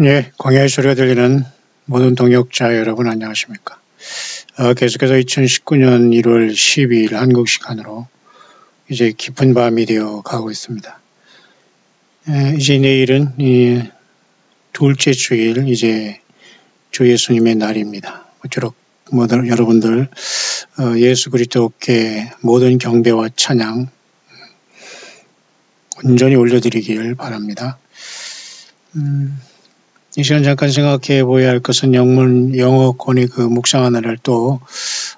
예, 광야의 소리가 들리는 모든 동역자 여러분 안녕하십니까. 계속해서 2019년 1월 12일 한국 시간으로 이제 깊은 밤이 되어 가고 있습니다. 이제 내일은 둘째 주일 이제 주 예수님의 날입니다. 모쪼록 모든 여러분들 예수 그리스도께 모든 경배와 찬양 온전히 올려드리길 바랍니다. 이 시간 잠깐 생각해 보아야 할 것은 영어권의 그 묵상하나를 또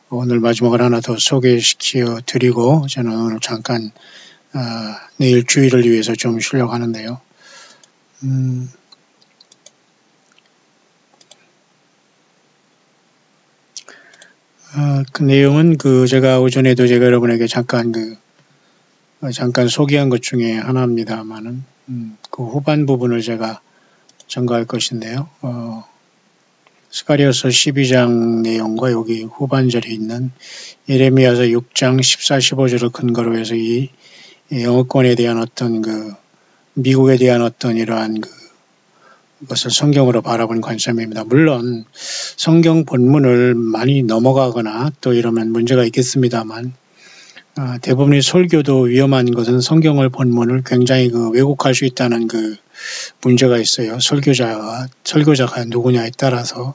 오늘 마지막으로 하나 더 소개시켜 드리고 저는 오늘 잠깐 내일 주일을 위해서 좀 쉬려고 하는데요. 그 내용은 제가 오전에도 제가 여러분에게 잠깐 소개한 것 중에 하나입니다만은 그 후반 부분을 제가 전가할 것인데요. 스가랴서 12장 내용과 여기 후반절에 있는 예레미야서 6장 14, 15절을 근거로 해서 이 영어권에 대한 어떤 미국에 대한 어떤 이러한 것을 성경으로 바라본 관점입니다. 물론 성경 본문을 많이 넘어가거나 또 이러면 문제가 있겠습니다만 대부분의 설교도 위험한 것은 성경을 본문을 굉장히 왜곡할 수 있다는 문제가 있어요. 설교자가 누구냐에 따라서.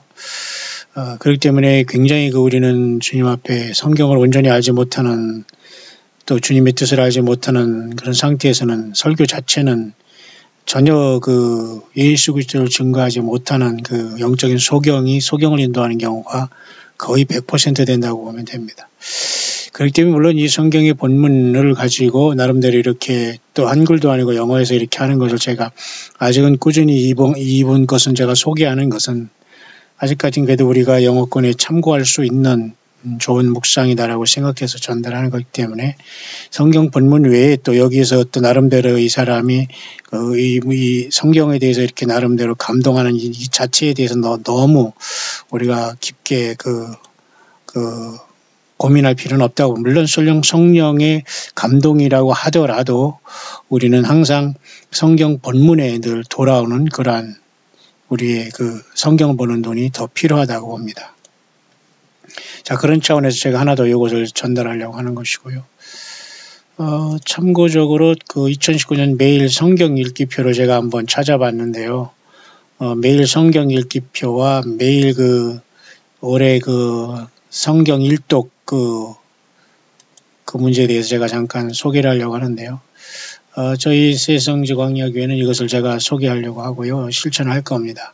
그렇기 때문에 굉장히 우리는 주님 앞에 성경을 온전히 알지 못하는 또 주님의 뜻을 알지 못하는 그런 상태에서는 설교 자체는 전혀 예수 그리스도를 증거하지 못하는 영적인 소경을 인도하는 경우가 거의 100% 된다고 보면 됩니다. 그렇기 때문에 물론 이 성경의 본문을 가지고 나름대로 이렇게 또 한글도 아니고 영어에서 이렇게 하는 것을 제가 아직은 꾸준히 이번 것은 제가 소개하는 것은 아직까지는 그래도 우리가 영어권에 참고할 수 있는 좋은 묵상이다라고 생각해서 전달하는 거기 때문에 성경 본문 외에 또 여기에서 또 나름대로 이 사람이 이 성경에 대해서 이렇게 나름대로 감동하는 이 자체에 대해서 너무 우리가 깊게 고민할 필요는 없다고. 물론 성령의 감동이라고 하더라도 우리는 항상 성경 본문에 늘 돌아오는 그러한 우리의 성경 보는 눈이 더 필요하다고 봅니다. 자, 그런 차원에서 제가 하나 더 이것을 전달하려고 하는 것이고요. 참고적으로 2019년 매일 성경 읽기표를 제가 한번 찾아봤는데요. 매일 성경 읽기표와 매일 올해 성경 일독 그 문제에 대해서 제가 잠깐 소개를 하려고 하는데요. 저희 새성지광야교회는 이것을 제가 소개하려고 하고요. 실천할 겁니다.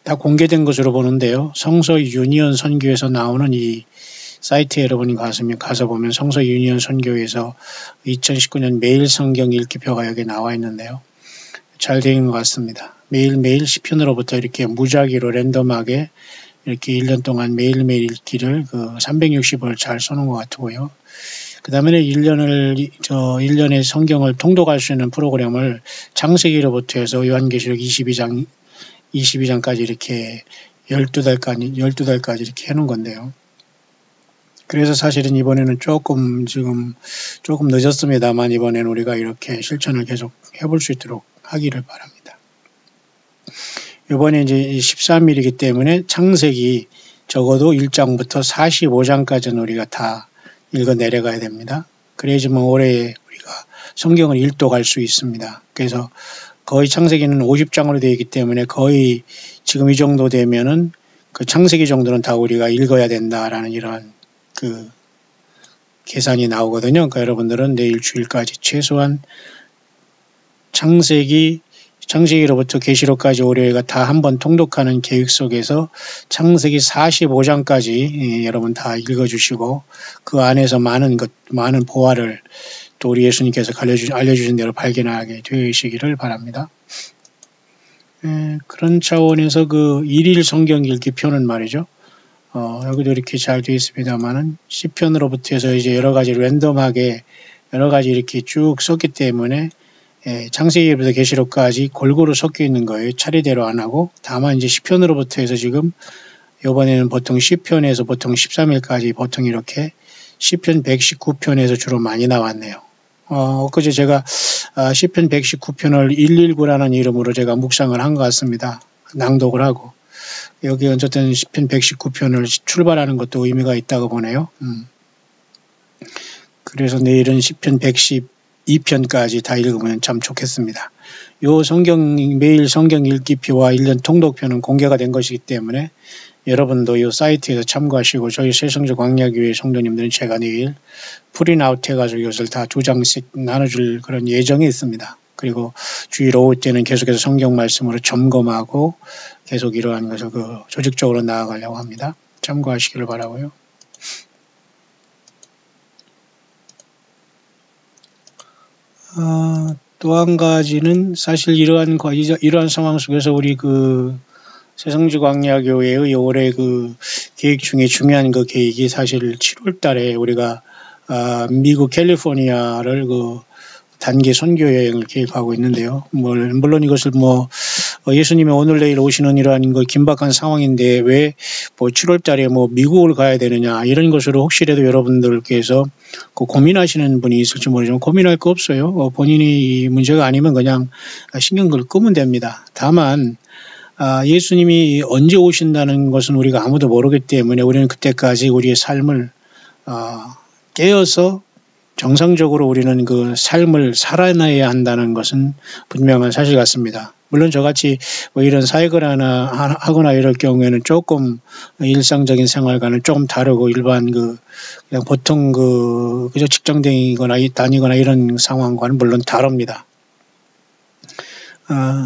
다 공개된 것으로 보는데요. 성서 유니온 선교에서 나오는 이 사이트에 여러분이 가서 보면 성서 유니온 선교에서 2019년 매일 성경 읽기표가 여기 나와 있는데요. 잘 되어 것 같습니다. 매일매일 시편으로부터 이렇게 무작위로 랜덤하게 이렇게 1년 동안 매일매일 읽기를 360을 잘 써놓은 것 같고요. 그 다음에 1년의 성경을 통독할 수 있는 프로그램을 창세기로부터 해서 요한계시록 22장까지 이렇게 12달까지 이렇게 해놓은 건데요. 그래서 사실은 이번에는 조금 늦었습니다만 이번에는 우리가 이렇게 실천을 계속 해볼 수 있도록 하기를 바랍니다. 이번에 이제 13일이기 때문에 창세기 적어도 1장부터 45장까지는 우리가 다 읽어 내려가야 됩니다. 그래야지만 올해 우리가 성경을 일독할 수 있습니다. 그래서 거의 창세기는 50장으로 되어 있기 때문에 거의 지금 이 정도 되면은 창세기 정도는 다 우리가 읽어야 된다라는 이런 계산이 나오거든요. 그러니까 여러분들은 내일 주일까지 최소한 창세기로부터 계시록까지 우리가 다 한번 통독하는 계획 속에서 창세기 45장까지 여러분 다 읽어주시고 그 안에서 많은 보화를 또 우리 예수님께서 알려주신 대로 발견하게 되시기를 바랍니다. 그런 차원에서 일일 성경 읽기표는 말이죠. 여기도 이렇게 잘 되어 있습니다만은 시편으로부터 해서 이제 여러 가지 랜덤하게 여러 가지 이렇게 쭉 썼기 때문에 창세기부터 계시록까지 골고루 섞여 있는 거예요. 차례대로 안 하고 다만 이제 시편으로부터 해서 지금 이번에는 보통 시편에서 보통 13일까지 보통 이렇게 시편 119편에서 주로 많이 나왔네요. 엊그제 제가 시편 119편을 119라는 이름으로 제가 묵상을 한 것 같습니다. 낭독을 하고. 여기 어쨌든 시편 119편을 출발하는 것도 의미가 있다고 보네요. 그래서 내일은 시편 112편까지 다 읽으면 참 좋겠습니다. 매일 성경 읽기표와 1년 통독표는 공개가 된 것이기 때문에 여러분도 이 사이트에서 참고하시고 저희 새성조 광야교회 성도님들은 제가 내일 프린아웃 해가지고 이것을 다 2장씩 나눠줄 그런 예정이 있습니다. 그리고 주일 오후 때는 계속해서 성경 말씀으로 점검하고 계속 이러한 것을 조직적으로 나아가려고 합니다. 참고하시기를 바라고요. 또 한 가지는 사실 이러한 상황 속에서 우리 새성주 광야교회의 올해 계획 중에 중요한 계획이 사실 7월 달에 우리가 미국 캘리포니아를 단기 선교 여행을 계획하고 있는데요. 물론 이것을 예수님이 오늘 내일 오시는 이러한 긴박한 상황인데 왜 7월 달에 미국을 가야 되느냐 이런 것으로 혹시라도 여러분들께서 고민하시는 분이 있을지 모르지만 고민할 거 없어요. 본인이 문제가 아니면 그냥 신경을 끄면 됩니다. 다만 예수님이 언제 오신다는 것은 우리가 아무도 모르기 때문에 우리는 그때까지 우리의 삶을 깨어서 정상적으로 우리는 삶을 살아내야 한다는 것은 분명한 사실 같습니다. 물론 저같이 이런 사역을 하거나 이럴 경우에는 조금 일상적인 생활과는 조금 다르고 일반 그냥 보통 그저 직장 다니거나 이런 상황과는 물론 다릅니다.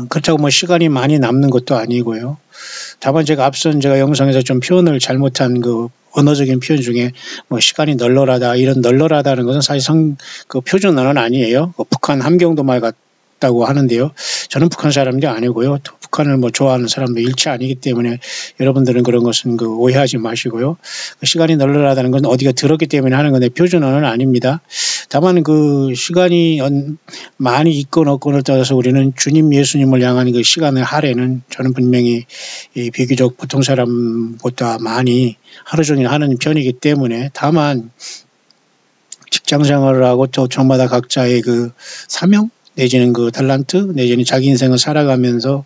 그렇다고 시간이 많이 남는 것도 아니고요. 다만 제가 영상에서 좀 표현을 잘못한 언어적인 표현 중에 시간이 널널하다 이런 널널하다는 것은 사실 표준 언어는 아니에요. 북한 함경도 말 같다고 하는데요. 저는 북한 사람이 아니고요. 또 북한을 좋아하는 사람도 일체 아니기 때문에 여러분들은 그런 것은 오해하지 마시고요. 시간이 널널하다는 건 어디가 들었기 때문에 하는 건데 표준 언어는 아닙니다. 다만 시간이 많이 있건 없건을 따라서 우리는 주님 예수님을 향한 시간의 할애는 저는 분명히 비교적 보통 사람보다 많이 하루 종일 하는 편이기 때문에 다만 직장 생활을 하고 또 저마다 각자의 사명 내지는 달란트 내지는 자기 인생을 살아가면서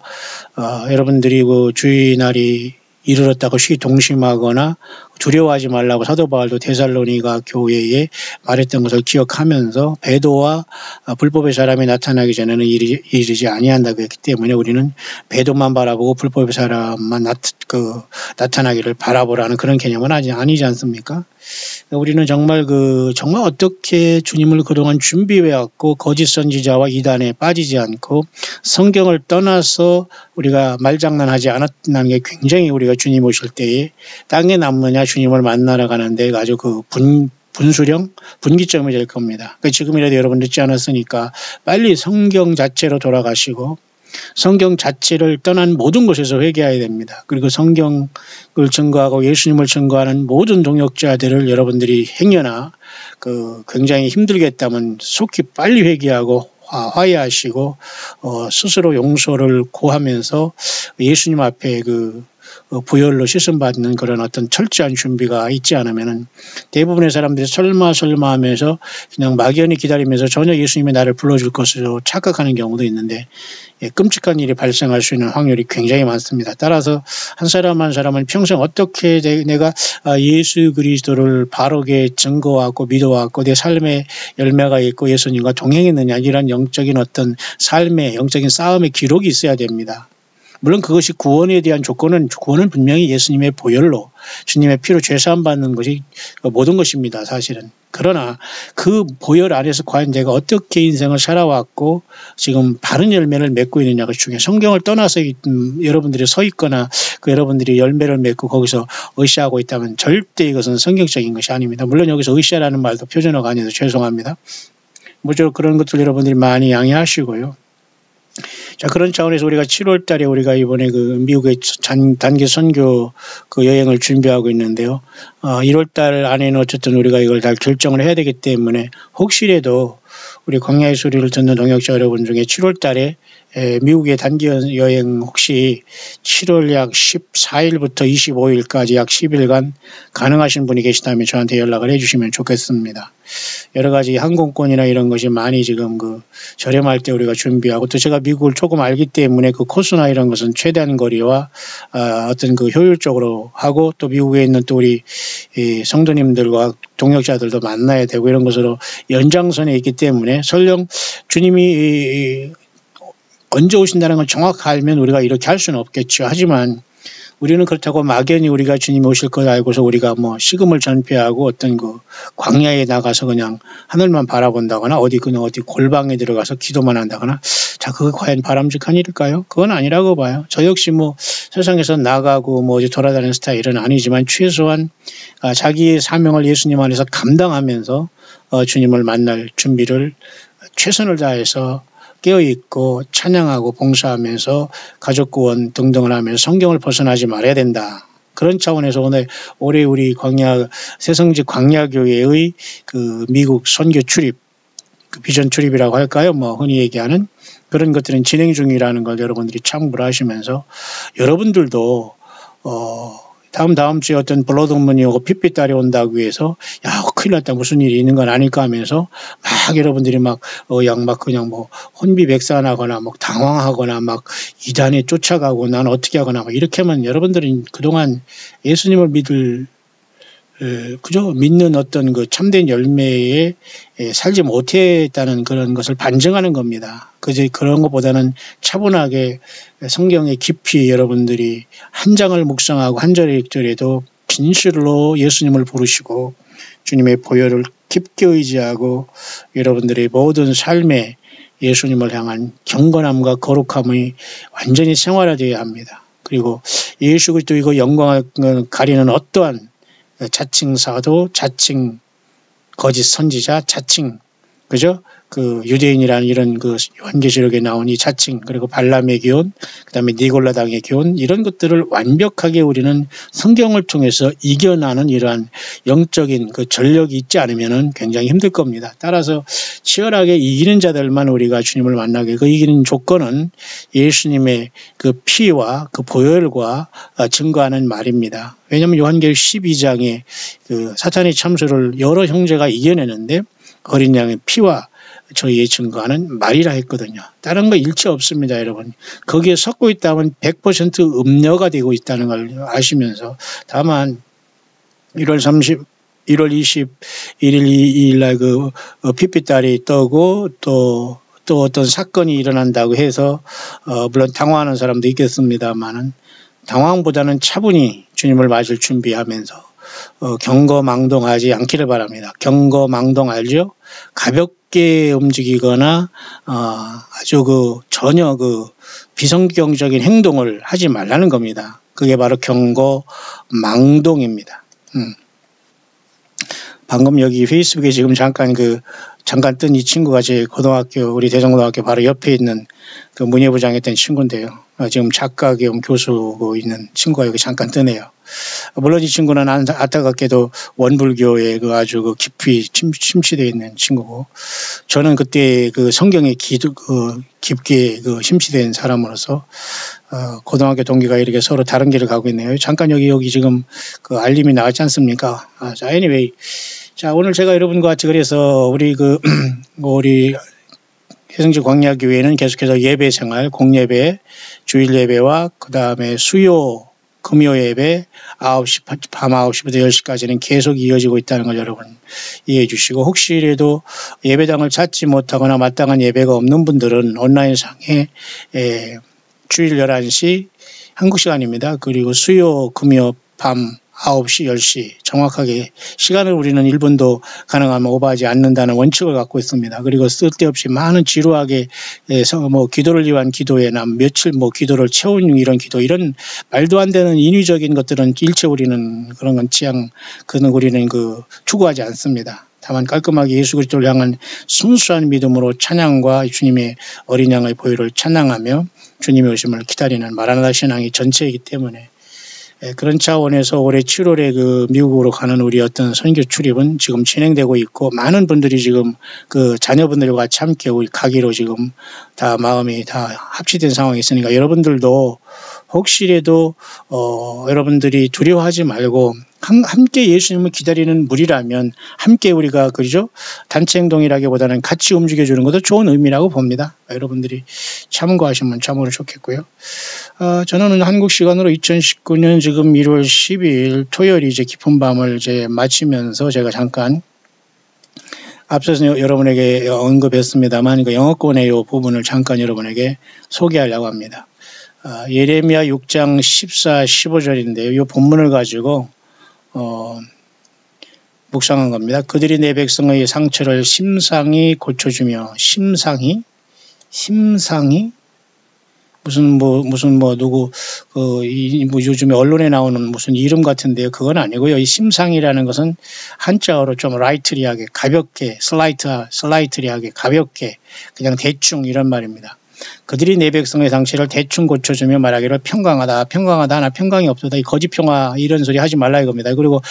여러분들이 주일날이 이르렀다고 동심하거나 두려워하지 말라고 사도 바울도 데살로니가 교회에 말했던 것을 기억하면서 배도와 불법의 사람이 나타나기 전에는 이르지 아니한다고 했기 때문에 우리는 배도만 바라보고 불법의 사람만 나타나기를 바라보라는 그런 개념은 아니지 않습니까? 우리는 정말 어떻게 주님을 그동안 준비해왔고 거짓 선지자와 이단에 빠지지 않고 성경을 떠나서 우리가 말장난하지 않았다는 게 굉장히 우리가 주님 오실 때에 땅에 남느냐 주님을 만나러 가는데 아주 분기점이 될 겁니다. 지금이라도 여러분 늦지 않았으니까 빨리 성경 자체로 돌아가시고 성경 자체를 떠난 모든 곳에서 회개해야 됩니다. 그리고 성경을 증거하고 예수님을 증거하는 모든 동역자들을 여러분들이 행여나 굉장히 힘들게 했다면 속히 빨리 회개하고 화해하시고 스스로 용서를 구하면서 예수님 앞에 부혈로 씻음받는 그런 어떤 철저한 준비가 있지 않으면은 대부분의 사람들이 설마 하면서 그냥 막연히 기다리면서 전혀 예수님이 나를 불러줄 것으로 착각하는 경우도 있는데 끔찍한 일이 발생할 수 있는 확률이 굉장히 많습니다. 따라서 한 사람은 평생 어떻게 내가 예수 그리스도를 바르게 증거하고 믿어왔고 내 삶의 열매가 있고 예수님과 동행했느냐 이런 영적인 어떤 삶의 영적인 싸움의 기록이 있어야 됩니다. 물론 그것이 구원에 대한 구원은 분명히 예수님의 보혈로 주님의 피로 죄사함 받는 것이 모든 것입니다. 사실은. 그러나 그 보혈 안에서 과연 내가 어떻게 인생을 살아왔고 지금 바른 열매를 맺고 있느냐가 중요해요. 성경을 떠나서 여러분들이 서 있거나 여러분들이 열매를 맺고 거기서 의시하고 있다면 절대 이것은 성경적인 것이 아닙니다. 물론 여기서 의시라는 말도 표준어가 아니어서 죄송합니다. 모쪼록 그런 것들 여러분들이 많이 양해하시고요. 자, 그런 차원에서 우리가 7월 달에 우리가 이번에 미국의 단기 선교 여행을 준비하고 있는데요. 1월 달 안에는 어쨌든 우리가 이걸 다 결정을 해야 되기 때문에 혹시라도 우리 광야의 소리를 듣는 동역자 여러분 중에 7월 달에 미국의 단기 여행 혹시 7월 약 14일부터 25일까지 약 10일간 가능하신 분이 계시다면 저한테 연락을 해주시면 좋겠습니다. 여러 가지 항공권이나 이런 것이 많이 지금 저렴할 때 우리가 준비하고, 또 제가 미국을 조금 알기 때문에 그 코스나 이런 것은 최대한 거리와 어떤 효율적으로 하고, 또 미국에 있는 또 우리 성도님들과 동역자들도 만나야 되고 이런 것으로 연장선에 있기 때문에, 설령 주님이 언제 오신다는 걸 정확히 알면 우리가 이렇게 할 수는 없겠죠. 하지만 우리는 그렇다고 막연히 우리가 주님이 오실 걸 알고서 우리가 식음을 전폐하고 어떤 광야에 나가서 그냥 하늘만 바라본다거나 어디 골방에 들어가서 기도만 한다거나, 자, 그거 과연 바람직한 일일까요? 그건 아니라고 봐요. 저 역시 세상에서 나가고 어디 돌아다니는 스타일은 아니지만 최소한 자기의 사명을 예수님 안에서 감당하면서 주님을 만날 준비를 최선을 다해서 깨어있고 찬양하고 봉사하면서 가족 구원 등등을 하면서 성경을 벗어나지 말아야 된다. 그런 차원에서 올해 우리 새성지 광야교회의 미국 선교 출입, 비전 출입이라고 할까요? 흔히 얘기하는 그런 것들은 진행 중이라는 걸 여러분들이 참고를 하시면서, 여러분들도 다음 주에 어떤 블러드문이 오고 핏빛달이 온다고 해서 야, 큰일 났다, 무슨 일이 있는 건 아닐까 하면서 여러분들이 그냥 혼비백산하거나 당황하거나 이단에 쫓아가고 난 어떻게 하거나 이렇게 하면 여러분들은 그동안 예수님을 믿는 어떤 참된 열매에 살지 못했다는 그런 것을 반증하는 겁니다. 그런 것보다는 차분하게 성경에 깊이 여러분들이 한 장을 묵상하고 한 절에 읽절에도 진실로 예수님을 부르시고 주님의 보혈을 깊게 의지하고 여러분들의 모든 삶에 예수님을 향한 경건함과 거룩함이 완전히 생활화되어야 합니다. 그리고 예수 그리스도의 영광을 가리는 어떠한 자칭 사도, 자칭 거짓 선지자, 자칭 유대인이라는 이런 요한계시록에 나온 이 자칭, 그리고 발람의 교훈, 그다음에 니골라당의 교훈, 이런 것들을 완벽하게 우리는 성경을 통해서 이겨나는 이러한 영적인 전력이 있지 않으면은 굉장히 힘들 겁니다. 따라서 치열하게 이기는 자들만 우리가 주님을 만나게, 이기는 조건은 예수님의 피와 보혈과 증거하는 말입니다. 왜냐하면 요한계시록 12장에 사탄의 참수를 여러 형제가 이겨내는데 어린 양의 피와 저희의 증거하는 말이라 했거든요. 다른 거 일체 없습니다, 여러분. 거기에 섞고 있다면 100% 음료가 되고 있다는 걸 아시면서, 다만 1월 21일, 2일 날 핏빛달이 떠고 또 어떤 사건이 일어난다고 해서 물론 당황하는 사람도 있겠습니다만은, 당황보다는 차분히 주님을 맞을 준비하면서 경거망동하지 않기를 바랍니다. 경거망동 알죠? 가볍게 움직이거나 아주 전혀 비성경적인 행동을 하지 말라는 겁니다. 그게 바로 경거망동입니다. 방금 여기 페이스북에 지금 잠깐 뜬 이 친구가 제 우리 대전고등학교 바로 옆에 있는 문예부장 했던 친구인데요. 지금 작가 겸 교수고 있는 친구가 여기 잠깐 뜨네요. 물론 이 친구는 안타깝게도 원불교에 아주 깊이 심취되어 있는 친구고, 저는 그때 성경에 깊게 심취된 사람으로서 고등학교 동기가 이렇게 서로 다른 길을 가고 있네요. 잠깐 여기 지금 알림이 나왔지 않습니까? 자, anyway. 자, 오늘 제가 여러분과 같이 그래서 우리 새성지 광야교회는 계속해서 예배 생활, 공예배, 주일 예배와 그 다음에 수요, 금요 예배 밤 9시부터 10시까지는 계속 이어지고 있다는 걸 여러분 이해해 주시고, 혹시라도 예배당을 찾지 못하거나 마땅한 예배가 없는 분들은 온라인상에 주일 11시 한국 시간입니다. 그리고 수요, 금요 밤 9시, 10시 정확하게 시간을 우리는 1분도 가능하면 오버하지 않는다는 원칙을 갖고 있습니다. 그리고 쓸데없이 많은 지루하게 기도를 위한 기도에나 며칠 기도를 채우는 이런 기도, 이런 말도 안 되는 인위적인 것들은 일체 우리는 그런 건 우리는 추구하지 않습니다. 다만 깔끔하게 예수 그리스도를 향한 순수한 믿음으로 찬양과 주님의 어린 양의 보혈을 찬양하며 주님의 오심을 기다리는 마라나다 신앙이 전체이기 때문에 그런 차원에서 올해 7월에 그 미국으로 가는 우리 어떤 선교 출입은 지금 진행되고 있고, 많은 분들이 지금 그 자녀분들과 같이 함께 우리 가기로 지금 다 마음이 다 합치된 상황이 있으니까, 여러분들도 혹시라도 여러분들이 두려워하지 말고 함께 예수님을 기다리는 무리라면 함께 우리가 그죠? 단체 행동이라기보다는 같이 움직여주는 것도 좋은 의미라고 봅니다. 여러분들이 참고하시면 참으로 좋겠고요. 저는 한국 시간으로 2019년 지금 1월 12일 토요일 이제 깊은 밤을 이제 마치면서 제가 잠깐 앞서서 여러분에게 언급했습니다만 그 영어권의 이 부분을 잠깐 여러분에게 소개하려고 합니다. 예레미야 6장 14, 15절인데요. 이 본문을 가지고 묵상한 겁니다. 그들이 내 백성의 상처를 심상히 고쳐주며, 심상히 무슨 누구 요즘에 언론에 나오는 무슨 이름 같은데요. 그건 아니고요. 이 심상이라는 것은 한자어로 좀 라이트리하게, 가볍게, 슬라이트리하게, 가볍게, 그냥 대충 이런 말입니다. 그들이 내 백성의 상처를 대충 고쳐주며 말하기를 평강하다, 나 평강이 없어다, 이 거짓 평화 이런 소리 하지 말라 이겁니다. 그리고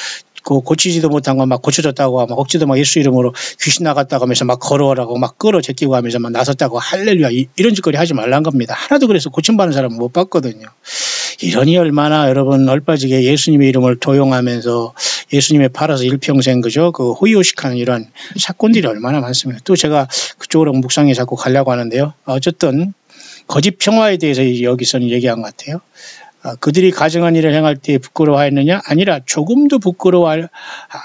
그 고치지도 못한 거 막 고쳐졌다고 막 억지도 막 예수 이름으로 귀신 나갔다고 하면서 막 걸어오라고 막 끌어 제끼고 하면서 막 나섰다고 할렐루야 이런 짓거리 하지 말라는 겁니다. 하나도 그래서 고침받는 사람은 못 봤거든요. 이러니 얼마나 여러분 얼빠지게 예수님의 이름을 도용하면서 예수님의 팔아서 일평생 그죠? 그 호의호식하는 이런 사건들이 얼마나 많습니다. 또 제가 그쪽으로 묵상에 자꾸 가려고 하는데요. 어쨌든 거짓 평화에 대해서 여기서는 얘기한 것 같아요. 그들이 가증한 일을 행할 때 부끄러워하였느냐? 아니라 조금도 부끄러워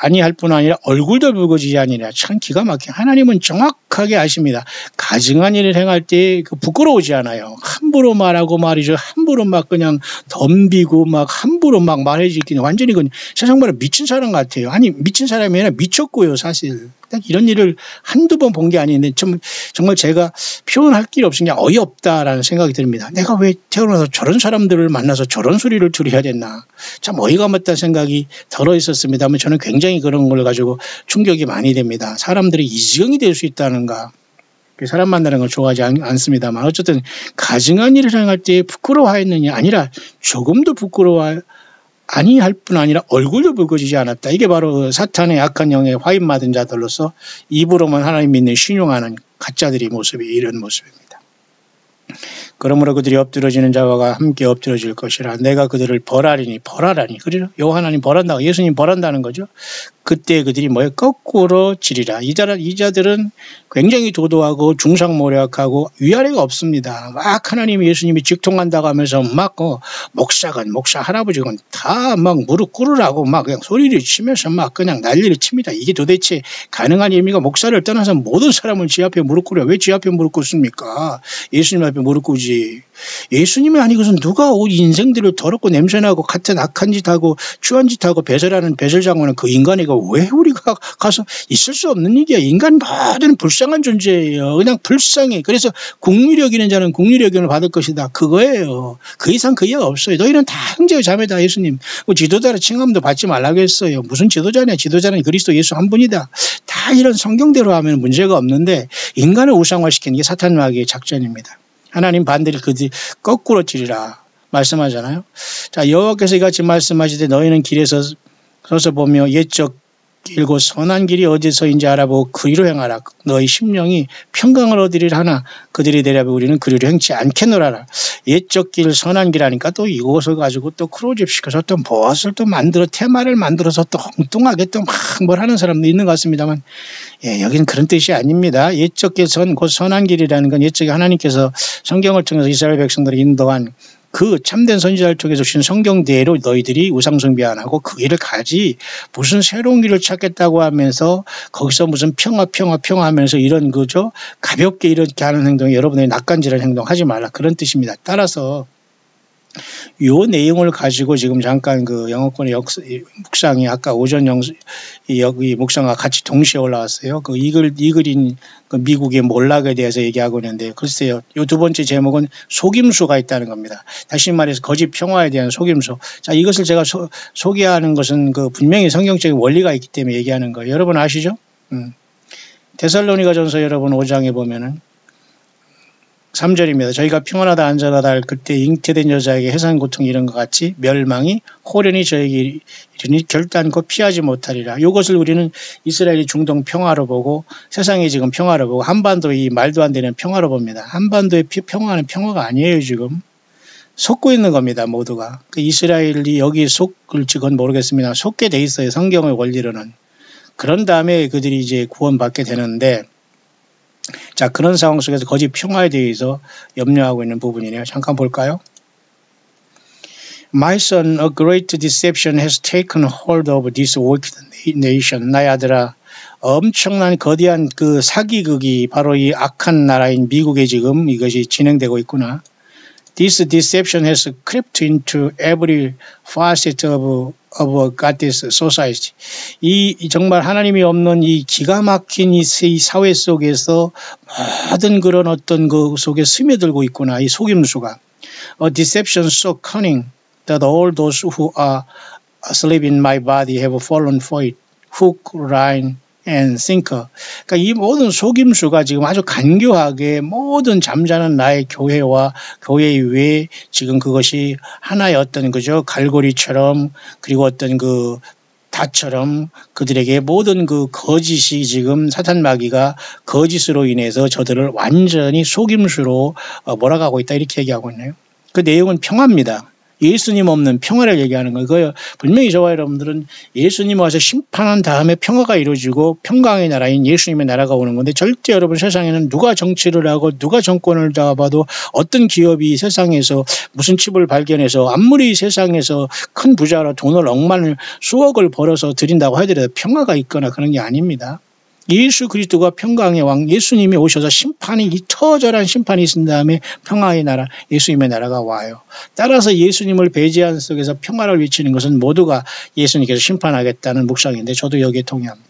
아니할 뿐 아니라 얼굴도 붉어지지 아니라. 참 기가 막혀. 하나님은 정확하게 아십니다. 가증한 일을 행할 때 부끄러우지 않아요. 함부로 말하고 말이죠. 함부로 막 그냥 덤비고 막 함부로 막 말해지기는 완전히 그냥 세상 말로 미친 사람 같아요. 아니 미친 사람이 아니라 미쳤고요 사실. 딱 이런 일을 한두 번 본 게 아닌데 정말 제가 표현할 길이 없은 게 어이없다라는 생각이 듭니다. 내가 왜 태어나서 저런 사람들을 만나서 저런 소리를 들어야 됐나. 참 어이가 없다는 생각이 들어 있었습니다만 저는 굉장히 그런 걸 가지고 충격이 많이 됩니다. 사람들이 이 지경이 될 수 있다는가. 사람 만나는 걸 좋아하지 않습니다만 어쨌든 가증한 일을 행할 때 부끄러워하였느냐 아니라 조금도 부끄러워 아니할 뿐 아니라 얼굴도 붉어지지 않았다. 이게 바로 사탄의 악한 영에 화인맞은 자들로서 입으로만 하나님 믿는 신용하는 가짜들의 모습이 이런 모습입니다. 그러므로 그들이 엎드러지는 자와 함께 엎드러질 것이라. 내가 그들을 벌하라니. 그래요? 요 하나님 벌한다고 예수님 벌한다는 거죠. 그때 그들이 거꾸로 지리라. 이 자들은 굉장히 도도하고 중상모략하고 위아래가 없습니다. 막 하나님 예수님이 직통한다고 하면서 막 목사 할아버지건 다 막 무릎 꿇으라고 막 그냥 소리를 치면서 막 그냥 난리를 칩니다. 이게 도대체 가능한 의미가 목사를 떠나서 모든 사람을 지 앞에 무릎 꿇어요. 왜 지 앞에 무릎 꿇습니까? 예수님 앞에 무릎 꿇지. 예수님이 아니고선 누가 인생들을 더럽고 냄새나고 같은 악한 짓하고 추한 짓하고 배설하는 배설장관은 그 인간이가 왜 우리가 가서 있을 수 없는 일이야. 인간 모두는 불쌍한 존재예요. 그냥 불쌍해. 그래서 국리력 있는 자는 국리력을 받을 것이다. 그거예요. 그 이상 그 이하가 없어요. 너희는 다 형제요 자매다. 예수님. 지도자라 칭함도 받지 말라고 했어요. 무슨 지도자냐. 지도자는 그리스도 예수 한 분이다. 다 이런 성경대로 하면 문제가 없는데 인간을 우상화시키는 게 사탄 마귀의 작전입니다. 하나님 반대로 그들이 거꾸로 찌리라 말씀하잖아요. 자, 여호와께서 이같이 말씀하시되 너희는 길에서 서서 보며 옛적 길 곧 선한 길이 어디서인지 알아보고 그리로 행하라. 너희 심령이 평강을 얻으리라 하나 그들이 대답해 우리는 그리로 행치 않겠노라라. 옛적 길 선한 길 하니까 또 이것을 가지고 또 크로집시켜서 또 무엇을 또 만들어 테마를 만들어서 또 엉뚱하게 또 막 뭘 하는 사람도 있는 것 같습니다만 여기는 그런 뜻이 아닙니다. 옛적 길 곧 선한 길이라는 건 옛적에 하나님께서 성경을 통해서 이스라엘 백성들을 인도한 그 참된 선지자를 통해서 주신 성경대로 너희들이 우상숭배 안 하고 그 길을 가지 무슨 새로운 길을 찾겠다고 하면서 거기서 무슨 평화 하면서 이런 거죠. 가볍게 이렇게 하는 행동이 여러분의 낯간지런 행동 하지 말라. 그런 뜻입니다. 따라서 요 내용을 가지고 지금 잠깐 그 영어권의 묵상이 아까 오전 여기 묵상과 같이 동시에 올라왔어요. 그 이글인 그 미국의 몰락에 대해서 얘기하고 있는데 글쎄요. 요 두 번째 제목은 속임수가 있다는 겁니다. 다시 말해서 거짓 평화에 대한 속임수. 자, 이것을 제가 소개하는 것은 그 분명히 성경적인 원리가 있기 때문에 얘기하는 거예요. 여러분 아시죠? 데살로니가전서 여러분 5장에 보면은 3절입니다. 저희가 평안하다 안전하다 할 그때 잉태된 여자에게 해산 고통이 이런 것 같이 멸망이 호련히 저에게 이르니 결단코 피하지 못하리라. 이것을 우리는 이스라엘이 중동 평화로 보고 세상이 지금 평화로 보고 한반도의 말도 안 되는 평화로 봅니다. 한반도의 평화는 평화가 아니에요. 지금 속고 있는 겁니다. 모두가. 그 이스라엘이 여기 속을지 그건 모르겠습니다. 속게 돼 있어요. 성경의 원리로는. 그런 다음에 그들이 이제 구원받게 되는데 자, 그런 상황 속에서 거짓 평화에 대해서 염려하고 있는 부분이네요. 잠깐 볼까요? My son, a great deception has taken hold of this wicked nation. 나의 아들아, 엄청난 거대한 그 사기극이 바로 이 악한 나라인 미국에 지금 이것이 진행되고 있구나. This deception has crept into every facet of God's society. 이 정말 하나님이 없는 이 기가 막힌 이 사회 속에서 모든 그런 어떤 그 속에 스며들고 있구나. 이 속임수가. A deception so cunning that all those who are asleep in my body have fallen for it. Hook, line, and sinker. 그러니까 이 모든 속임수가 지금 아주 간교하게 모든 잠자는 나의 교회와 교회 위에 지금 그것이 하나의 어떤 그죠 갈고리처럼 그리고 어떤 그 다처럼 그들에게 모든 그 거짓이 지금 사탄 마귀가 거짓으로 인해서 저들을 완전히 속임수로 몰아가고 있다 이렇게 얘기하고 있네요. 그 내용은 평화입니다. 예수님 없는 평화를 얘기하는 거예요. 그거 분명히 저와 여러분들은 예수님 와서 심판한 다음에 평화가 이루어지고 평강의 나라인 예수님의 나라가 오는 건데 절대 여러분 세상에는 누가 정치를 하고 누가 정권을 잡아도 어떤 기업이 세상에서 무슨 칩을 발견해서 아무리 세상에서 큰 부자로 돈을 억만을 수억을 벌어서 드린다고 하더라도 평화가 있거나 그런 게 아닙니다. 예수 그리스도가 평강의 왕 예수님이 오셔서 심판이 이 처절한 심판이 있은 다음에 평화의 나라 예수님의 나라가 와요. 따라서 예수님을 배제한 속에서 평화를 외치는 것은 모두가 예수님께서 심판하겠다는 묵상인데 저도 여기에 동의합니다.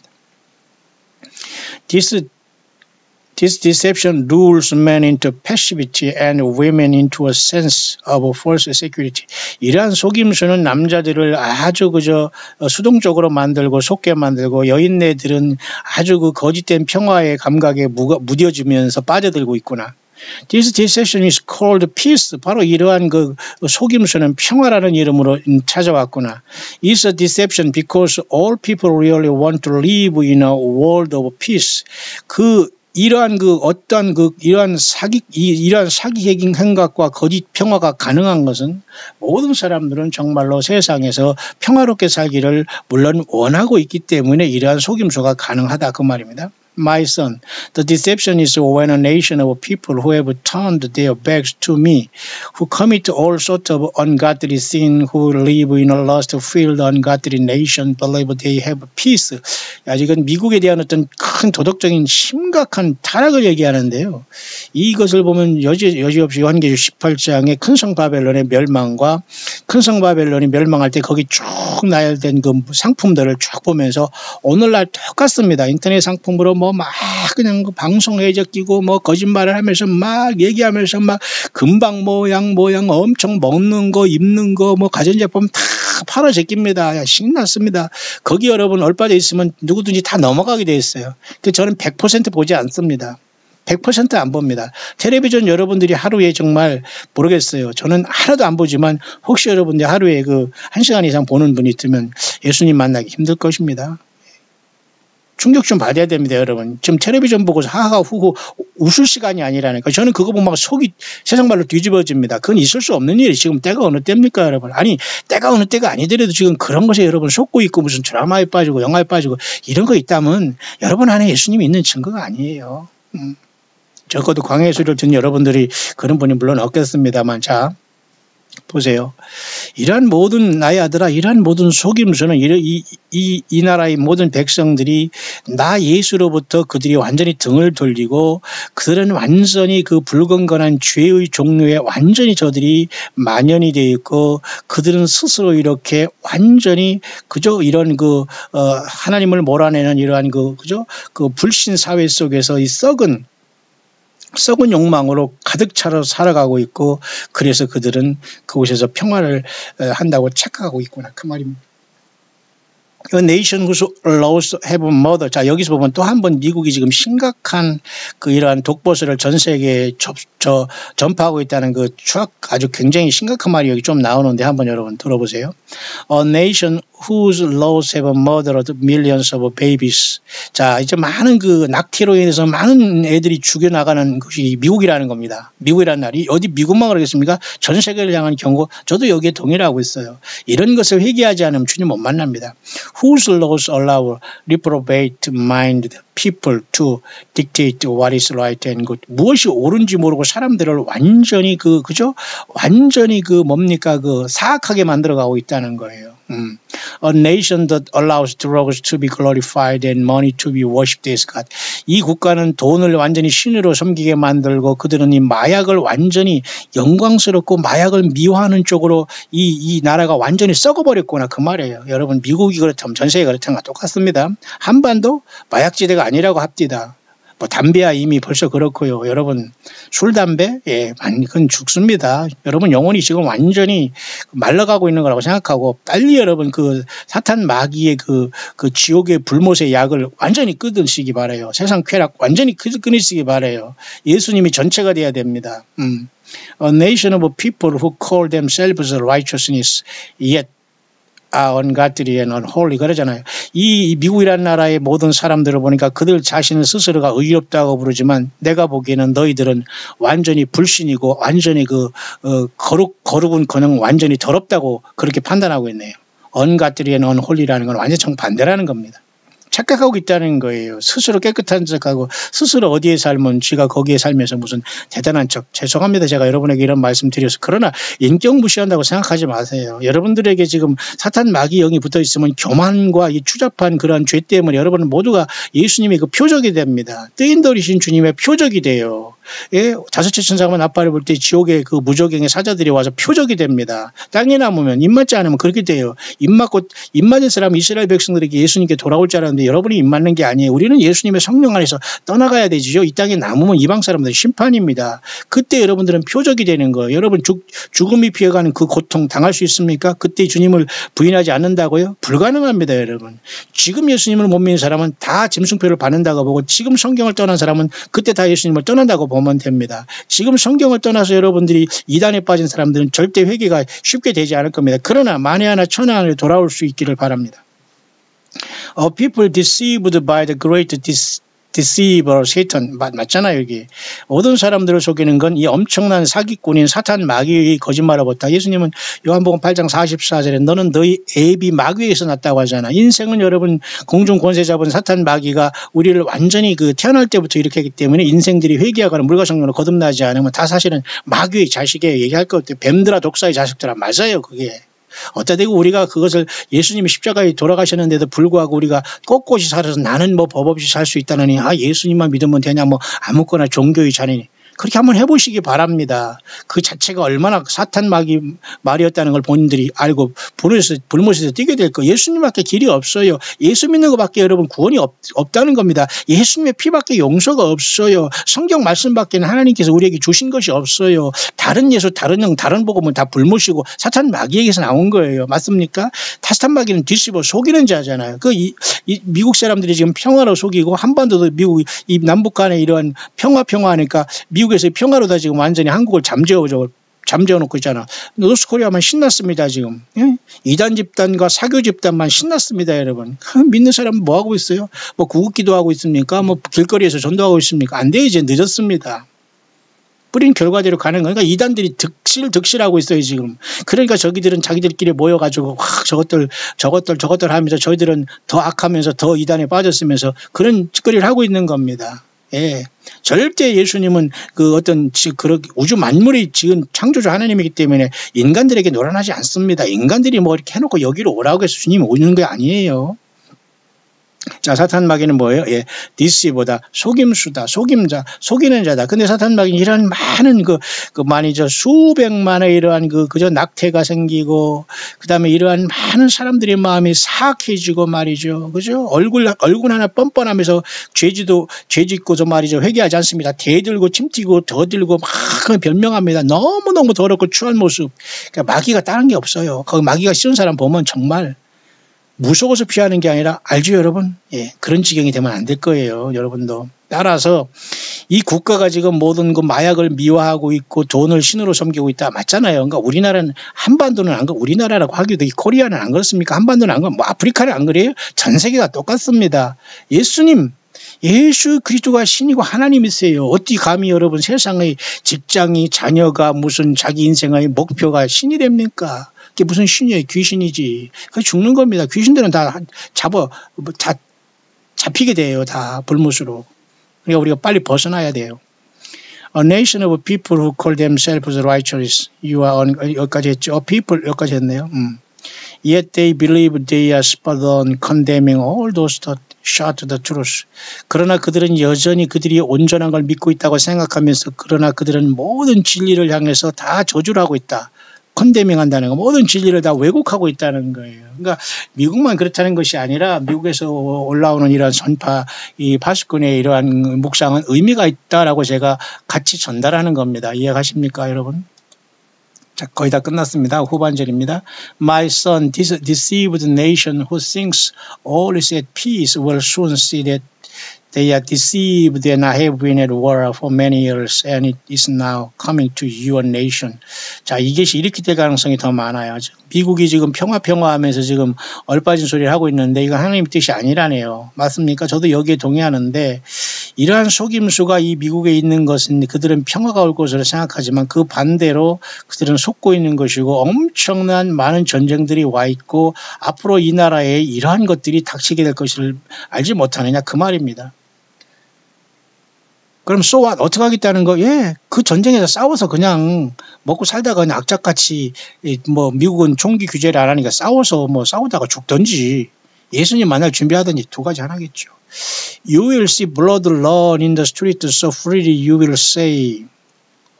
This deception lures men into passivity and women into a sense of false security. 이러한 속임수는 남자들을 아주 그저 수동적으로 만들고 속게 만들고 여인네들은 아주 그 거짓된 평화의 감각에 무뎌지면서 빠져들고 있구나. This deception is called peace. 바로 이러한 그 속임수는 평화라는 이름으로 찾아왔구나. It's a deception because all people really want to live in a world of peace. 이러한 이러한 사기 행각과 거짓 평화가 가능한 것은 모든 사람들은 정말로 세상에서 평화롭게 살기를 물론 원하고 있기 때문에 이러한 속임수가 가능하다 그 말입니다. My son, the deception is when a nation of people who have turned their backs to me, who commit all sorts of ungodly sin, who live in a lust-filled ungodly nation, believe they have peace. 아직은 미국에 대한 어떤 큰 도덕적인 심각한 타락을 얘기하는데요. 이것을 보면 여지없이 요한계시록 18장의 큰성 바벨론의 멸망과 큰성 바벨론이 멸망할 때 거기 쭉 나열된 그 상품들을 쭉 보면서 오늘날 똑같습니다. 인터넷 상품으로 막 그냥 방송에 적기고 거짓말을 하면서 막 얘기하면서 막 금방 모양 엄청 먹는 거 입는 거 가전제품 다 팔아 제낍니다. 신났습니다. 거기 여러분 얼빠져 있으면 누구든지 다 넘어가게 돼 있어요. 저는 100% 보지 않습니다. 100% 안 봅니다. 텔레비전 여러분들이 하루에 정말 모르겠어요. 저는 하나도 안 보지만 혹시 여러분들 하루에 1시간 이상 보는 분이 있으면 예수님 만나기 힘들 것입니다. 충격 좀 받아야 됩니다, 여러분. 지금 텔레비전 보고서 하하 후후 웃을 시간이 아니라니까. 저는 그거 보면 막 속이 세상 말로 뒤집어집니다. 그건 있을 수 없는 일이 지금 때가 어느 때입니까, 여러분? 아니, 때가 어느 때가 아니더라도 지금 그런 것에 여러분 속고 있고 무슨 드라마에 빠지고 영화에 빠지고 이런 거 있다면 여러분 안에 예수님이 있는 증거가 아니에요. 적어도 광야의 소리를 듣는 여러분들이 그런 분이 물론 없겠습니다만 자. 보세요. 이러한 모든 나의 아들아 이러한 모든 속임수는 이 나라의 모든 백성들이 나 예수로부터 그들이 완전히 등을 돌리고 그들은 완전히 그 불건건한 죄의 종류에 완전히 저들이 만연이 되어 있고 그들은 스스로 이렇게 완전히 그저 이런 하나님을 몰아내는 이러한 그 불신 사회 속에서 이 썩은 욕망으로 가득 차서 살아가고 있고 그래서 그들은 그곳에서 평화를 한다고 착각하고 있구나 그 말입니다. A nation whose laws have murder. 자, 여기서 보면 또 한 번 미국이 지금 심각한 그 이러한 독버스를 전 세계에 전파하고 있다는 그 아주 굉장히 심각한 말이 여기 좀 나오는데 한번 여러분 들어보세요. A nation whose laws have murdered millions of babies. 자, 이제 많은 그 낙태로 인해서 많은 애들이 죽여나가는 것이 미국이라는 겁니다. 미국이라는 나라이 어디 미국만 그러겠습니까? 전 세계를 향한 경고, 저도 여기에 동의를 하고 있어요. 이런 것을 회개하지 않으면 주님 못 만납니다. Whose laws allow reprobate minded people to dictate what is right and good. 무엇이 옳은지 모르고 사람들을 완전히 그죠? 완전히 뭡니까? 사악하게 만들어가고 있다는 거예요. A nation that allows drugs to be glorified and money to be worshipped as God. 이 국가는 돈을 완전히 신으로 섬기게 만들고 그들은 이 마약을 완전히 영광스럽고 마약을 미화하는 쪽으로 이 나라가 완전히 썩어버렸구나 그 말이에요. 여러분 미국이 그렇다면 전 세계가 그렇다는 건 똑같습니다. 한반도 마약지대가 아니라고 합디다. 뭐 담배야 이미 벌써 그렇고요. 여러분 술 담배 그건 죽습니다. 여러분 영혼이 지금 완전히 말라가고 있는 거라고 생각하고 빨리 여러분 그 사탄 마귀의 그 지옥의 불못의 약을 완전히 끊으시기 바라요. 세상 쾌락 완전히 끊으시기 바라요. 예수님이 전체가 돼야 됩니다. A nation of people who call themselves righteousness yet ungodly and unholy 그러잖아요. 이 미국이라는 나라의 모든 사람들을 보니까 그들 자신을 스스로가 의롭다고 부르지만 내가 보기에는 너희들은 완전히 불신이고 완전히 거룩은 그냥 완전히 더럽다고 그렇게 판단하고 있네요. ungodly and unholy라는 건 완전 정반대라는 겁니다. 착각하고 있다는 거예요. 스스로 깨끗한 척하고 스스로 어디에 살면 지가 거기에 살면서 무슨 대단한 척. 죄송합니다. 제가 여러분에게 이런 말씀 드려서. 그러나 인격 무시한다고 생각하지 마세요. 여러분들에게 지금 사탄 마귀 영이 붙어 있으면 교만과 이 추잡한 그러한 죄 때문에 여러분 모두가 예수님의 그 표적이 됩니다. 뜨인돌이신 주님의 표적이 돼요. 예, 다섯째 천사가 나팔을 불 때 지옥의 그 무저갱의 사자들이 와서 표적이 됩니다. 땅에 남으면 입맞지 않으면 그렇게 돼요. 입맞을 사람은 이스라엘 백성들에게 예수님께 돌아올 줄 알았는데 여러분이 입맞는 게 아니에요. 우리는 예수님의 성령 안에서 떠나가야 되지요. 이 땅에 남으면 이방 사람들 심판입니다. 그때 여러분들은 표적이 되는 거예요. 여러분 죽음이 피해가는 그 고통 당할 수 있습니까? 그때 주님을 부인하지 않는다고요? 불가능합니다. 여러분. 지금 예수님을 못 믿는 사람은 다 짐승표를 받는다고 보고 지금 성경을 떠난 사람은 그때 다 예수님을 떠난다고 보면 됩니다. 지금 성경을 떠나서 여러분들이 이단에 빠진 사람들은 절대 회개가 쉽게 되지 않을 겁니다. 그러나 만에 하나 천하 안에 돌아올 수 있기를 바랍니다. People deceived by the great deceiver Satan. 맞잖아요, 여기. 모든 사람들을 속이는 건 이 엄청난 사기꾼인 사탄 마귀의 거짓말로부터 예수님은 요한복음 8장 44절에 너는 너희 애비 마귀에서 났다고 하잖아. 인생은 여러분 공중 권세 잡은 사탄 마귀가 우리를 완전히 태어날 때부터 이렇게 했기 때문에 인생들이 회개하거나 물과성령으로 거듭나지 않으면 다 사실은 마귀의 자식이에요. 얘기할 것 같아요. 뱀들아 독사의 자식들아. 맞아요, 그게. 어따 대고 우리가 그것을 예수님이 십자가에 돌아가셨는데도 불구하고 우리가 꼿꼿이 살아서 나는 뭐 법 없이 살 수 있다느니 예수님만 믿으면 되냐 뭐 아무거나 종교의 자녀니 그렇게 한번 해보시기 바랍니다. 그 자체가 얼마나 사탄 마귀 말이었다는 걸 본인들이 알고 불못에서 뛰게 될 거예요. 예수님밖에 길이 없어요. 예수 믿는 것밖에 여러분 구원이 없다는 겁니다. 예수님의 피밖에 용서가 없어요. 성경 말씀밖에는 하나님께서 우리에게 주신 것이 없어요. 다른 예수, 다른 영, 다른 복음은 다 불못이고 사탄 마귀에게서 나온 거예요. 맞습니까? 사탄 마귀는 뒤집어 속이는 자잖아요. 이 미국 사람들이 지금 평화로 속이고 한반도도 미국 이 남북 간에 이러한 평화하니까 미국에서 평화로다 지금 완전히 한국을 잠재워놓고 있잖아. 노스코리아만 신났습니다 지금. 예? 이단 집단과 사교 집단만 신났습니다 여러분. 믿는 사람은 뭐 하고 있어요? 뭐 구국기도 하고 있습니까? 뭐 길거리에서 전도하고 있습니까? 안 돼. 이제 늦었습니다. 뿌린 결과대로 가는 거니까 이단들이 득실하고 있어요 지금. 그러니까 저기들은 자기들끼리 모여가지고 저것들 하면서 저희들은 더 악하면서 더 이단에 빠졌으면서 그런 짓거리를 하고 있는 겁니다. 예. 절대 예수님은 우주 만물이 지은 창조주 하나님이기 때문에 인간들에게 노란하지 않습니다. 인간들이 뭐 이렇게 해놓고 여기로 오라고 해서 주님이 오는 게 아니에요. 자, 사탄 마귀는 뭐예요? 예, 디스보다 속임수다, 속임자, 속이는 자다. 근데 사탄 마귀는 이런 많은 수백만의 이러한 그저 낙태가 생기고, 그 다음에 이러한 많은 사람들의 마음이 사악해지고 말이죠. 그죠? 얼굴 하나 뻔뻔하면서 죄 짓고서 말이죠. 회개하지 않습니다. 대들고, 침튀고, 더 들고, 막 변명합니다. 너무너무 더럽고 추한 모습. 그러니까 마귀가 다른 게 없어요. 거기 마귀가 씌운 사람 보면 정말 무서워서 피하는 게 아니라 알죠 여러분? 예, 그런 지경이 되면 안 될 거예요 여러분도. 따라서 이 국가가 지금 모든 그 마약을 미화하고 있고 돈을 신으로 섬기고 있다 맞잖아요. 그러니까 우리나라는 한반도는 안 그렇고 우리나라라고 하기도 코리아는 안 그렇습니까? 한반도는 안 그렇고 뭐 아프리카는 안 그래요? 전 세계가 똑같습니다. 예수 그리스도가 신이고 하나님이세요. 어찌 감히 여러분 세상의 직장이 자녀가 무슨 자기 인생의 목표가 신이 됩니까? 그게 무슨 신이에요? 귀신이지. 그게 죽는 겁니다. 귀신들은 다 잡히게 돼요. 다 불못으로. 그러니까 우리가 빨리 벗어나야 돼요. A nation of people who call themselves righteous. You are on, 여기까지 했죠. people 여기까지 했네요. Yet they believe they are spot on condemning all those that shout the truth. 그러나 그들은 여전히 그들이 온전한 걸 믿고 있다고 생각하면서 그러나 그들은 모든 진리를 향해서 다 저주를 하고 있다. 컨데밍 한다는 거, 모든 진리를 다 왜곡하고 있다는 거예요. 그러니까 미국만 그렇다는 것이 아니라 미국에서 올라오는 이러한 선파, 이 파수꾼의 이러한 묵상은 의미가 있다라고 제가 같이 전달하는 겁니다. 이해가십니까, 여러분? 자, 거의 다 끝났습니다. 후반절입니다. My son, this deceived nation who thinks all is at peace will soon see that they are deceived and have been at war for many years and it is now coming to your nation. 자, 이것이 이렇게 될 가능성이 더 많아요. 미국이 지금 평화 하면서 지금 얼빠진 소리를 하고 있는데 이건 하나님의 뜻이 아니라네요. 맞습니까? 저도 여기에 동의하는데 이러한 속임수가 이 미국에 있는 것은 그들은 평화가 올 것으로 생각하지만 그 반대로 그들은 속고 있는 것이고 엄청난 많은 전쟁들이 와 있고 앞으로 이 나라에 이러한 것들이 닥치게 될 것을 알지 못하느냐 그 말입니다. 그럼 so what? 어떻게 하겠다는 거? 예, 그 전쟁에서 싸워서 그냥 먹고 살다가 그냥 악착같이 뭐 미국은 총기 규제를 안 하니까 싸워서 뭐 싸우다가 죽던지 예수님 만날 준비하든지 두 가지 하나겠죠. You will see blood run in the street so freely you will say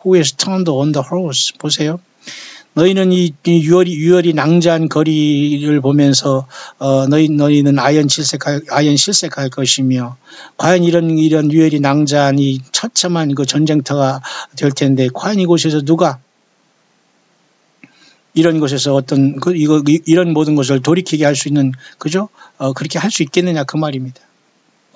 who has turned on the horse. 보세요. 너희는 이 유혈이 낭자한 거리를 보면서 너희는 아연 실색할 것이며 과연 이런 유혈이 낭자한 이 처참한 그 전쟁터가 될 텐데 과연 이곳에서 누가 이런 곳에서 어떤 이런 모든 것을 돌이키게 할 수 있는 그죠? 그렇게 할 수 있겠느냐 그 말입니다.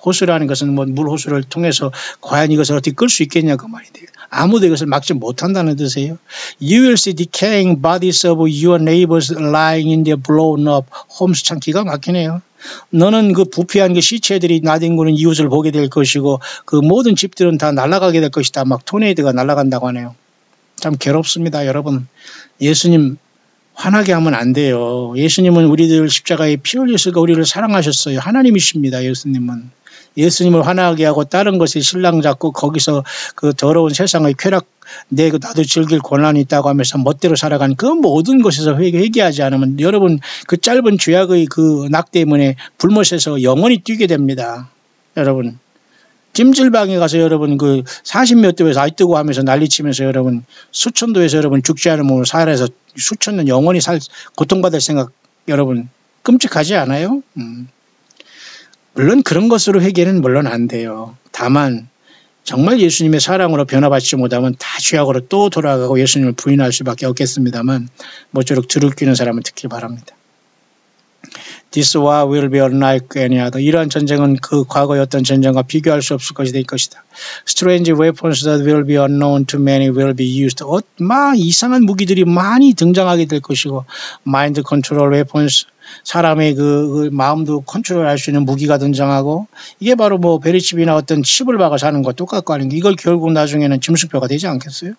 호수라는 것은 뭐 물호수를 통해서 과연 이것을 어떻게 끌 수 있겠냐 그 말인데요. 아무도 이것을 막지 못한다는 뜻이에요. You will see decaying bodies of your neighbors lying in their blown up homes. 참 기가 막히네요. 너는 그 부패한 그 시체들이 나뒹구는 이웃을 보게 될 것이고 그 모든 집들은 다 날아가게 될 것이다. 막 토네이도가 날아간다고 하네요. 참 괴롭습니다, 여러분. 예수님 화나게 하면 안 돼요. 예수님은 우리들 십자가에 피 흘렸으니까 우리를 사랑하셨어요. 하나님이십니다, 예수님은. 예수님을 화나게 하고 다른 것에 신랑 잡고 거기서 그 더러운 세상의 쾌락 나도 즐길 권한이 있다고 하면서 멋대로 살아가는 그 모든 것에서 회개하지 않으면 여러분 그 짧은 죄악의 그 낙 때문에 불못에서 영원히 뛰게 됩니다. 여러분 찜질방에 가서 여러분 그 40몇 도에서 아이 뜨고 하면서 난리치면서 여러분 수천도에서 여러분 죽지 않으면 살아서 수천 년 영원히 고통받을 생각 여러분 끔찍하지 않아요? 물론 그런 것으로 회개는 물론 안 돼요. 다만 정말 예수님의 사랑으로 변화받지 못하면 다 죄악으로 또 돌아가고 예수님을 부인할 수밖에 없겠습니다만 모쪼록 들을 사람은 듣길 바랍니다. This war will be unlike any other. 이러한 전쟁은 그 과거의 어떤 전쟁과 비교할 수 없을 것이 될 것이다. Strange weapons that will be unknown to many will be used. 이상한 무기들이 많이 등장하게 될 것이고 Mind control weapons. 사람의 그 마음도 컨트롤할 수 있는 무기가 등장하고 이게 바로 뭐 베리칩이나 어떤 칩을 박아서 하는 거 똑같고 하는 게 이걸 결국 나중에는 짐승표가 되지 않겠어요?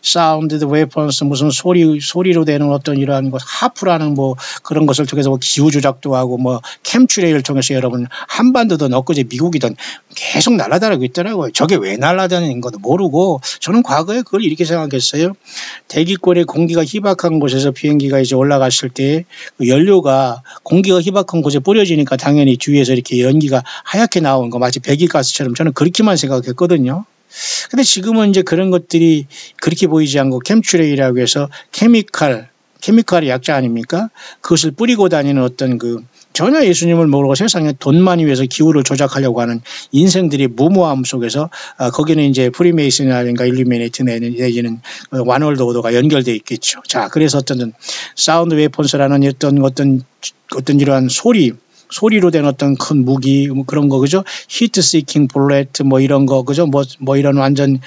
Sound weapons 무슨 소리로 되는 어떤 이러한 것 하프라는 뭐 그런 것을 통해서 뭐 기후 조작도 하고 뭐 캠트레이를 통해서 여러분 한반도든 엊그제 미국이든 계속 날아다니고 있더라고요. 저게 왜 날아다니는 것도 모르고 저는 과거에 그걸 이렇게 생각했어요. 대기권의 공기가 희박한 곳에서 비행기가 이제 올라갔을 때 그 연료가 공기가 희박한 곳에 뿌려지니까 당연히 주위에서 이렇게 연기가 하얗게 나오는 거 마치 배기가스처럼 저는 그렇게만 생각했거든요. 근데 지금은 이제 그런 것들이 그렇게 보이지 않고 캠트레이라고 해서 케미칼의 약자 아닙니까? 그것을 뿌리고 다니는 어떤 전혀 예수님을 모르고 세상에 돈만 위해서 기후를 조작하려고 하는 인생들이 무모함 속에서 거기는 이제 프리메이슨이라든가 일루미네이트 내지는 완월드 오더가 연결되어 있겠죠. 자, 그래서 어떤 사운드 웨폰스라는 어떤 이러한 소리로 된 어떤 큰 무기, 그런 거, 그죠? 히트 시킹 볼렛, 이런 거, 그죠? 이런 완전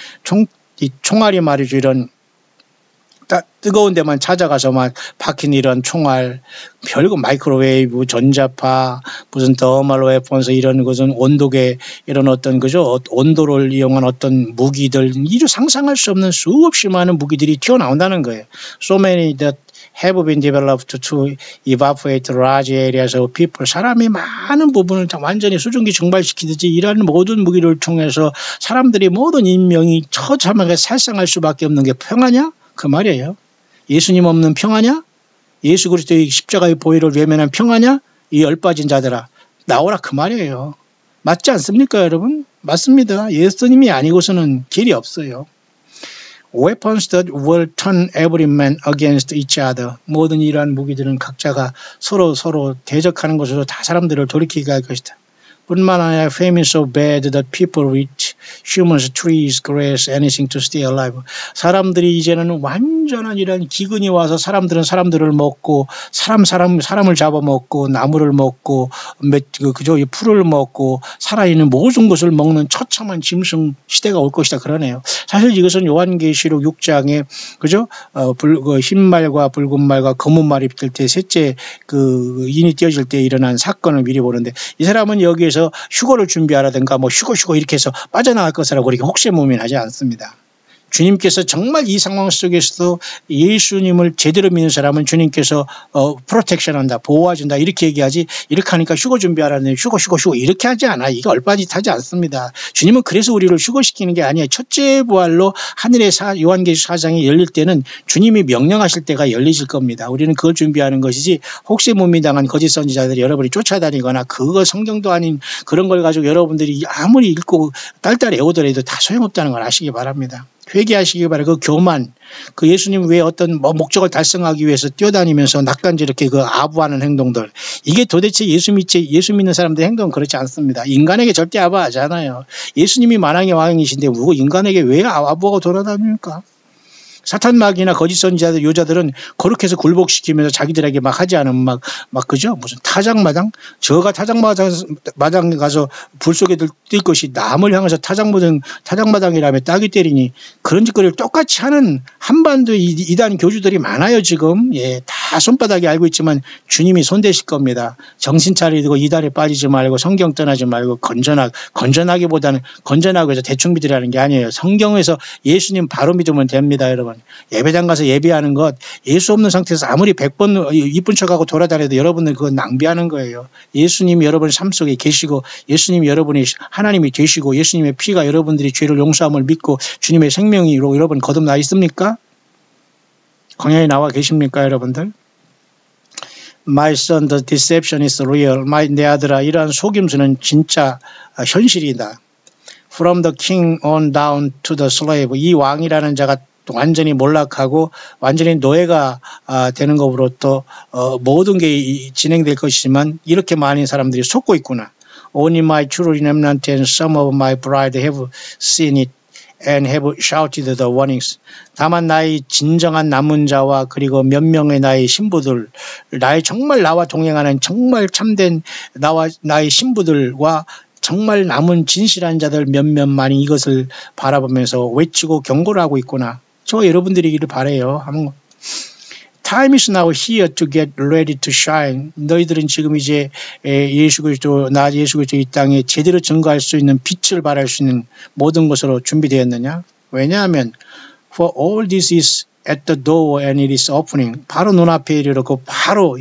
총알이 말이죠. 이런 뜨거운 데만 찾아가서 막 박힌 이런 총알, 별거 마이크로웨이브, 전자파, 무슨 더멀 웨폰스 이런 것은 온도계 이런 어떤 그죠? 온도를 이용한 어떤 무기들, 이루 상상할 수 없는 수없이 많은 무기들이 튀어나온다는 거예요. So many that have been developed to evacuate large areas of people. 사람이 많은 부분을 완전히 수증기 증발시키듯이 이러한 모든 무기를 통해서 사람들이 모든 인명이 처참하게 살상할 수밖에 없는 게 평화냐? 그 말이에요. 예수님 없는 평화냐? 예수 그리스도의 십자가의 보혈을 외면한 평화냐? 이 열빠진 자들아, 나오라 그 말이에요. 맞지 않습니까, 여러분? 맞습니다. 예수님이 아니고서는 길이 없어요. Weapons that will turn every man against each other. 모든 이러한 무기들은 각자가 서로 대적하는 것으로 다 사람들을 돌이키게 할 것이다. 뿐만 아니라 fame is so bad that people with humans, trees, grass, anything to stay alive. 사람들이 이제는 완전한 이런 기근이 와서 사람들은 사람들을 먹고 사람을 잡아먹고 나무를 먹고 그저 풀을 먹고 살아있는 모든 것을 먹는 처참한 짐승 시대가 올 것이다 그러네요. 사실 이것은 요한계시록 6장에 그죠? 흰 말과 붉은 말과 검은 말이 붙을 때 셋째 인이 띄어질 때 일어난 사건을 미리 보는데 이 사람은 여기에서 휴거를 준비하라든가 휴거 이렇게 해서 빠져나갈 것이라고 이렇게 혹세무민하지 않습니다. 주님께서 정말 이 상황 속에서도 예수님을 제대로 믿는 사람은 주님께서 프로텍션한다, 보호해준다 이렇게 얘기하지, 이렇게 하니까 휴거 준비하라는 휴거 이렇게 하지 않아. 이게 얼빠짓하지 않습니다. 주님은 그래서 우리를 휴거시키는 게 아니에요. 첫째 부활로 하늘의 요한계시록 4장이 열릴 때는 주님이 명령하실 때가 열리실 겁니다. 우리는 그걸 준비하는 것이지 혹세무민당한 거짓 선지자들이 여러분이 쫓아다니거나 그거 성경도 아닌 그런 걸 가지고 여러분들이 아무리 읽고 딸딸 외우더라도 다 소용없다는 걸 아시기 바랍니다. 회개하시기 바라요. 그 교만, 예수님 왜 어떤 목적을 달성하기 위해서 뛰어다니면서 낯간지 이렇게 아부하는 행동들, 이게 도대체 예수 믿는 사람들의 행동은 그렇지 않습니다. 인간에게 절대 아부하지 않아요. 예수님이 만왕의 왕이신데 누구 인간에게 왜 아부하고 돌아다닙니까? 사탄 마귀나 거짓 선지자들, 요자들은 그렇게 해서 굴복시키면서 자기들에게 막 하지 않으면 그죠? 무슨 타작마당? 저가 타작마당에 가서 불 속에 뛸 것이 남을 향해서 타작마당이라며 따귀 때리니 그런 짓거리를 똑같이 하는 한반도 이단 교주들이 많아요, 지금. 예, 다 손바닥에 알고 있지만 주님이 손대실 겁니다. 정신 차리고 이단에 빠지지 말고 성경 떠나지 말고 건전하기보다는 건전하고 해서 대충 믿으라는 게 아니에요. 성경에서 예수님 바로 믿으면 됩니다, 여러분. 예배당 가서 예배하는 것, 예수 없는 상태에서 아무리 100번 이쁜 척하고 돌아다녀도 여러분은 그건 낭비하는 거예요. 예수님이 여러분의 삶 속에 계시고 예수님이 여러분이 하나님이 되시고 예수님의 피가 여러분들이 죄를 용서함을 믿고 주님의 생명이 여러분 거듭나 있습니까? 광야에 나와 계십니까, 여러분들? My son, the deception is real. 내 아들아, 이러한 속임수는 진짜 현실이다. From the king on down to the slave. 이 왕이라는 자가 완전히 몰락하고 완전히 노예가 되는 것으로부터 모든 게 진행될 것이지만 이렇게 많은 사람들이 속고 있구나. Only my true remnant and some of my bride have seen it and have shouted the warnings. 다만 나의 진정한 남은 자와 그리고 몇 명의 나의 신부들, 정말 나와 동행하는 정말 참된 나의 신부들과 정말 남은 진실한 자들 몇몇만이 이것을 바라보면서 외치고 경고를 하고 있구나. 저 여러분들이기를 바라요. Time is now here to get ready to shine. 너희들은 지금 이제 예수 그리스도 이 땅에 제대로 증거할 수 있는 빛을 발할 수 있는 모든 것으로 준비되었느냐? 왜냐하면 for all this is at the door and it is opening. 바로 눈앞에 이르렀고 바로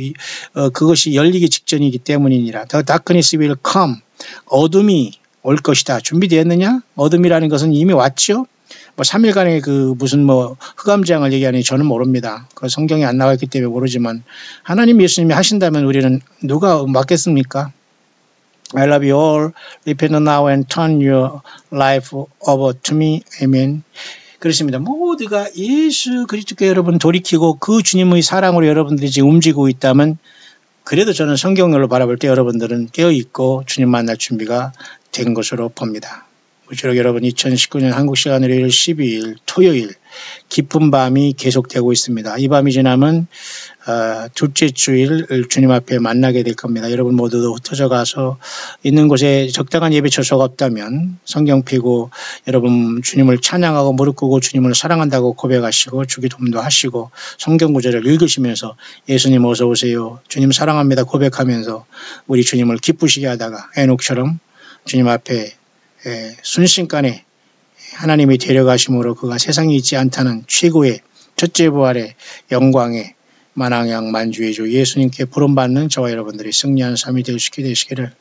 그것이 열리기 직전이기 때문이니라. The darkness will come. 어둠이 올 것이다. 준비되었느냐? 어둠이라는 것은 이미 왔죠. 3일간의 무슨 흑암재앙을 얘기하니 저는 모릅니다. 그 성경에 안 나와 있기 때문에 모르지만 하나님 예수님이 하신다면 우리는 누가 맡겠습니까? I love you all. Repent now and turn your life over to me. Amen. 그렇습니다. 모두가 예수 그리스도께 여러분 돌이키고 그 주님의 사랑으로 여러분들이 지금 움직이고 있다면 그래도 저는 성경으로 바라볼 때 여러분들은 깨어있고 주님 만날 준비가 된 것으로 봅니다. 무쪼록 여러분 2019년 한국 시간으로 1월 12일 토요일 깊은 밤이 계속되고 있습니다. 이 밤이 지나면 둘째 주일 주님 앞에 만나게 될 겁니다. 여러분 모두도 흩어져 가서 있는 곳에 적당한 예배 처소가 없다면 성경 펴고 여러분 주님을 찬양하고 무릎 꿇고 주님을 사랑한다고 고백하시고 주기도문도 하시고 성경 구절을 읽으시면서 예수님 어서 오세요. 주님 사랑합니다 고백하면서 우리 주님을 기쁘시게 하다가 에녹처럼 주님 앞에 순식간에 하나님이 데려가심으로 그가 세상에 있지 않다는 최고의 첫째 부활의 영광의 만왕양 만주의 주 예수님께 부름받는 저와 여러분들이 승리한 삶이 될 수 있게 되시기를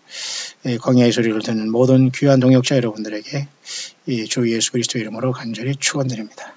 광야의 소리를 듣는 모든 귀한 동역자 여러분들에게 주 예수 그리스도 이름으로 간절히 축원드립니다.